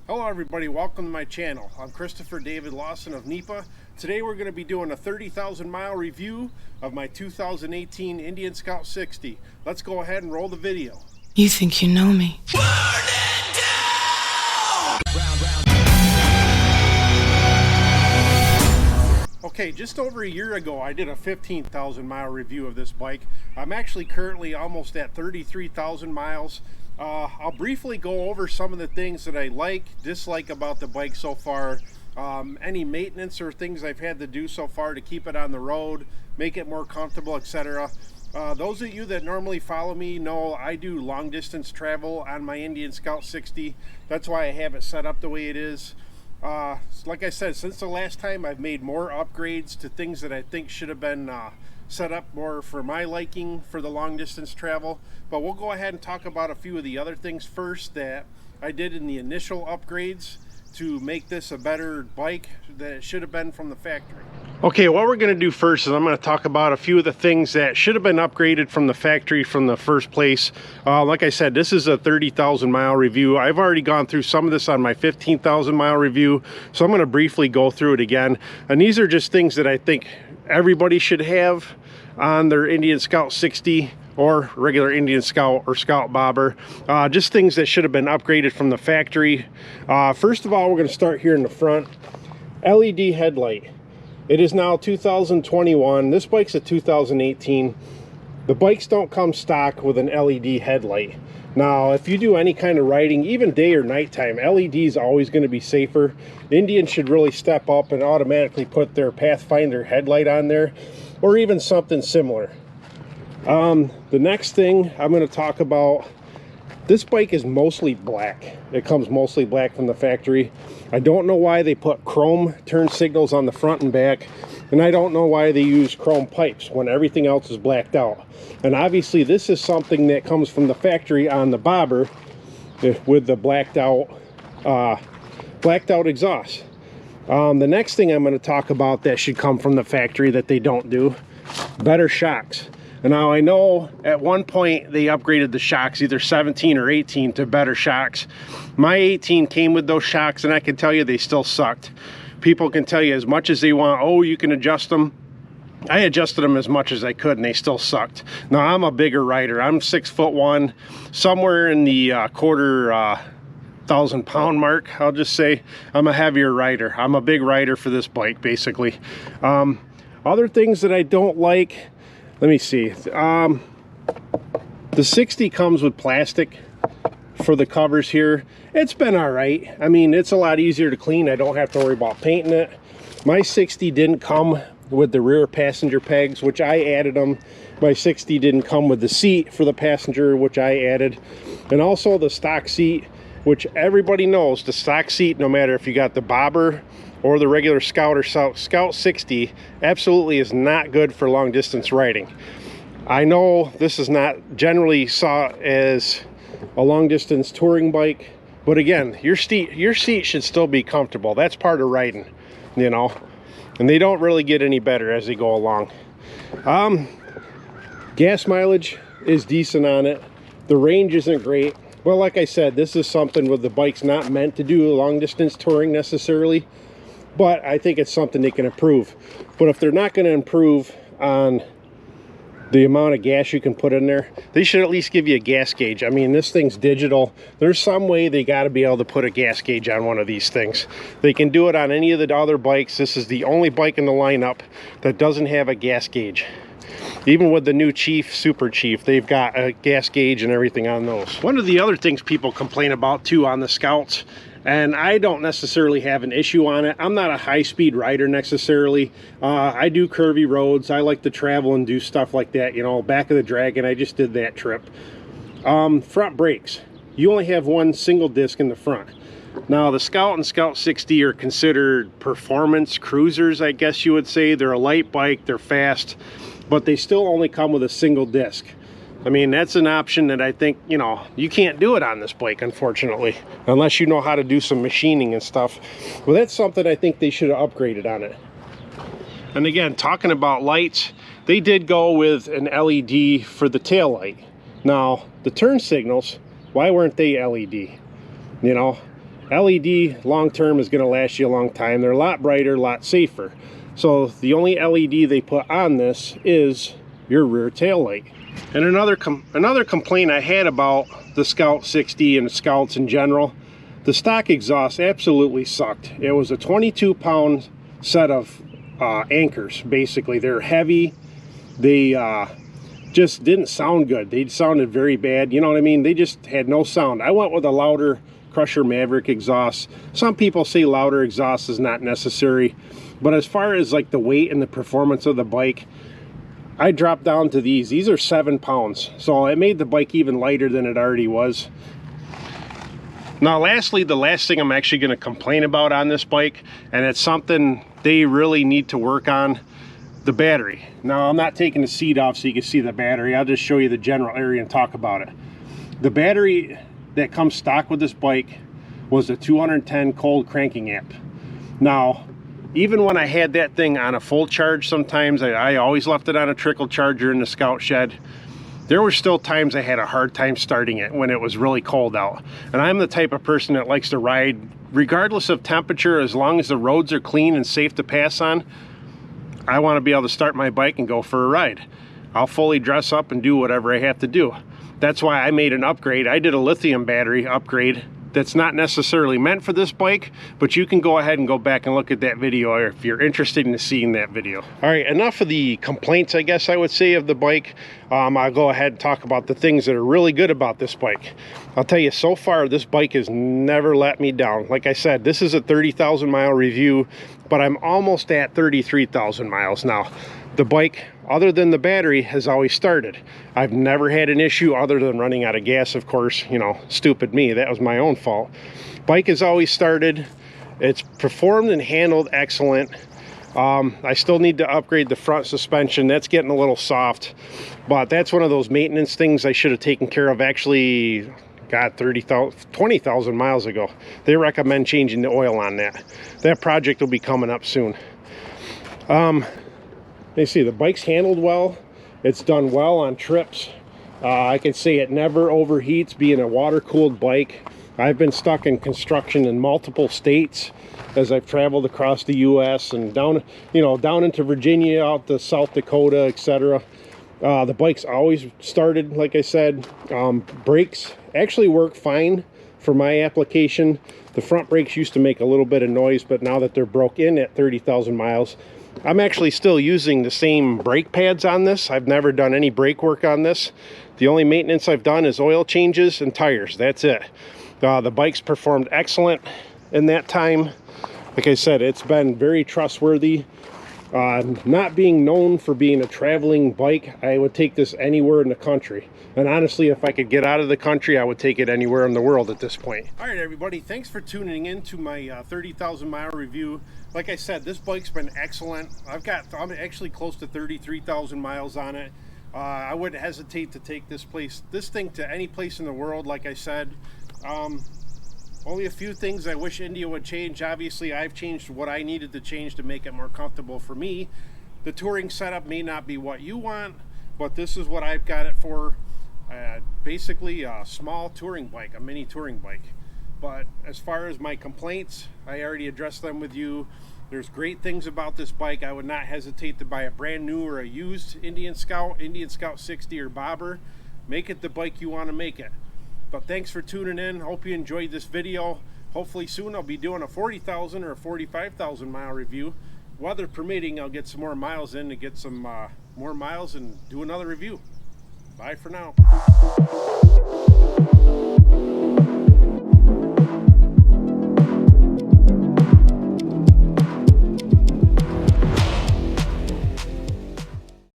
Hello everybody, welcome to my channel. I'm Christopher David Lawson of NEPA. Today we're going to be doing a 30,000 mile review of my 2018 Indian Scout 60. Let's go ahead and roll the video. You think you know me? Okay, just over a year ago I did a 15,000 mile review of this bike. I'm actually currently almost at 33,000 miles. I'll briefly go over some of the things that I dislike about the bike so far, any maintenance or things I've had to do so far to keep it on the road, make it more comfortable, etc. Those of you that normally follow me know I do long distance travel on my Indian Scout 60. That's why I have it set up the way it is. Like I said, since the last time I've made more upgrades to things that I think should have been set up more for my liking for the long distance travel. But we'll go ahead and talk about a few of the other things first that I did in the initial upgrades to make this a better bike that it should have been from the factory. Okay, what we're going to do first is I'm going to talk about a few of the things that should have been upgraded from the factory from the first place. Like I said, this is a 30,000 mile review. I've already gone through some of this on my 15,000 mile review, so I'm going to briefly go through it again. And these are just things that I think everybody should have on their Indian Scout 60 or regular Indian Scout or Scout Bobber. Just things that should have been upgraded from the factory. First of all, we're going to start here in the front. LED headlight. It is now 2021. This bike's a 2018. The bikes don't come stock with an LED headlight. Now, if you do any kind of riding, even day or nighttime, LED is always going to be safer. Indians should really step up and automatically put their Pathfinder headlight on there, or even something similar. The next thing I'm going to talk about, this bike is mostly black. It comes mostly black from the factory. I don't know why they put chrome turn signals on the front and back, and I don't know why they use chrome pipes when everything else is blacked out. And obviously this is something that comes from the factory on the bobber with the blacked out exhaust. The next thing I'm going to talk about that should come from the factory that they don't do, better shocks. And now I know at one point they upgraded the shocks, either 17 or 18, to better shocks. My 18 came with those shocks, and I can tell you they still sucked. People can tell you as much as they want, oh, you can adjust them. I adjusted them as much as I could, and they still sucked. Now, I'm a bigger rider. I'm 6'1", somewhere in the quarter 1,000-pound mark, I'll just say. I'm a heavier rider. I'm a big rider for this bike, basically. Other things that I don't like, let me see. The 60 comes with plastic for the covers here. It's been all right. I mean, it's a lot easier to clean. I don't have to worry about painting it. My 60 didn't come with the rear passenger pegs, which I added them. My 60 didn't come with the seat for the passenger, which I added. And also the stock seat, which everybody knows, the stock seat, no matter if you got the bobber or the regular Scout or Scout 60, absolutely is not good for long distance riding. I know this is not generally saw as a long distance touring bike, but again, your seat should still be comfortable. That's part of riding, you know, and they don't really get any better as they go along. Gas mileage is decent on it. The range isn't great. Well, like I said, this is something with the bike's not meant to do long distance touring necessarily, but I think it's something they can improve. But if they're not going to improve on the amount of gas you can put in there, they should at least give you a gas gauge. I mean, this thing's digital. There's some way they got to be able to put a gas gauge on one of these things. They can do it on any of the other bikes. This is the only bike in the lineup that doesn't have a gas gauge. Even with the new Chief, Super Chief, they've got a gas gauge and everything on those. One of the other things people complain about too on the Scouts, and I don't necessarily have an issue on it. I'm not a high-speed rider necessarily. I do curvy roads. I like to travel and do stuff like that. You know, back of the Dragon, I just did that trip. Front brakes. You only have one single disc in the front. Now, the Scout and Scout 60 are considered performance cruisers, I guess you would say. They're a light bike, they're fast, but they still only come with a single disc. I mean, that's an option that I think, you know, you can't do it on this bike, unfortunately, unless you know how to do some machining and stuff. Well, that's something I think they should have upgraded on it. And again, talking about lights, they did go with an LED for the tail light. Now, the turn signals, why weren't they LED? You know, LED long term is going to last you a long time. They're a lot brighter, a lot safer. So the only LED they put on this is your rear tail light. And another complaint I had about the Scout 60 and Scouts in general, the stock exhaust absolutely sucked. It was a 22-pound set of anchors. Basically, they're heavy. They just didn't sound good. They sounded very bad. You know what I mean? They just had no sound. I went with a louder Crusher Maverick exhaust. Some people say louder exhaust is not necessary, but as far as like the weight and the performance of the bike, I dropped down to these. These are 7 pounds, so it made the bike even lighter than it already was. Now lastly, the last thing I'm actually going to complain about on this bike, and it's something they really need to work on, the battery. Now I'm not taking the seat off so you can see the battery. I'll just show you the general area and talk about it. The battery that comes stock with this bike was a 210 cold cranking amp. Now even when I had that thing on a full charge, sometimes I always left it on a trickle charger in the Scout shed. There were still times I had a hard time starting it when it was really cold out. And I'm the type of person that likes to ride regardless of temperature. As long as the roads are clean and safe to pass on, I want to be able to start my bike and go for a ride. I'll fully dress up and do whatever I have to do. That's why I made an upgrade. I did a lithium battery upgrade that's not necessarily meant for this bike, but you can go ahead and go back and look at that video if you're interested in seeing that video. All right, enough of the complaints, I guess I would say, of the bike. I'll go ahead and talk about the things that are really good about this bike. I'll tell you, so far this bike has never let me down. Like I said, this is a 30,000 mile review, but I'm almost at 33,000 miles now. The bike, other than the battery, has always started. I've never had an issue other than running out of gas, of course. You know, stupid me, that was my own fault. Bike has always started. It's performed and handled excellent. I still need to upgrade the front suspension. That's getting a little soft, but that's one of those maintenance things I should have taken care of actually, God, 20,000 miles ago. They recommend changing the oil on that. That project will be coming up soon. You see, the bike's handled well. It's done well on trips. I can say it never overheats, being a water-cooled bike. I've been stuck in construction in multiple states as I've traveled across the U.S. and down, down into Virginia, out to South Dakota, etc. The bike's always started, like I said. Brakes actually work fine for my application. The front brakes used to make a little bit of noise, but now that they're broke in at 30,000 miles, I'm actually still using the same brake pads on this. I've never done any brake work on this. The only maintenance I've done is oil changes and tires. That's it. The bike's performed excellent in that time. Like I said, it's been very trustworthy. Not being known for being a traveling bike, I would take this anywhere in the country. And honestly, if I could get out of the country, I would take it anywhere in the world at this point. All right, everybody, thanks for tuning in to my 30,000 mile review. Like I said, this bike's been excellent. I'm actually close to 33,000 miles on it. I wouldn't hesitate to take this thing to any place in the world. Like I said, only a few things I wish India would change. Obviously, I've changed what I needed to change to make it more comfortable for me. The touring setup may not be what you want, but this is what I've got it for. Basically a small touring bike, a mini touring bike. But as far as my complaints, I already addressed them with you. There's great things about this bike. I would not hesitate to buy a brand new or a used Indian Scout 60 or Bobber. Make it the bike you want to make it. But thanks for tuning in. Hope you enjoyed this video. Hopefully soon I'll be doing a 40,000 or a 45,000 mile review. Weather permitting, I'll get some more miles in to get some more miles and do another review. Bye for now.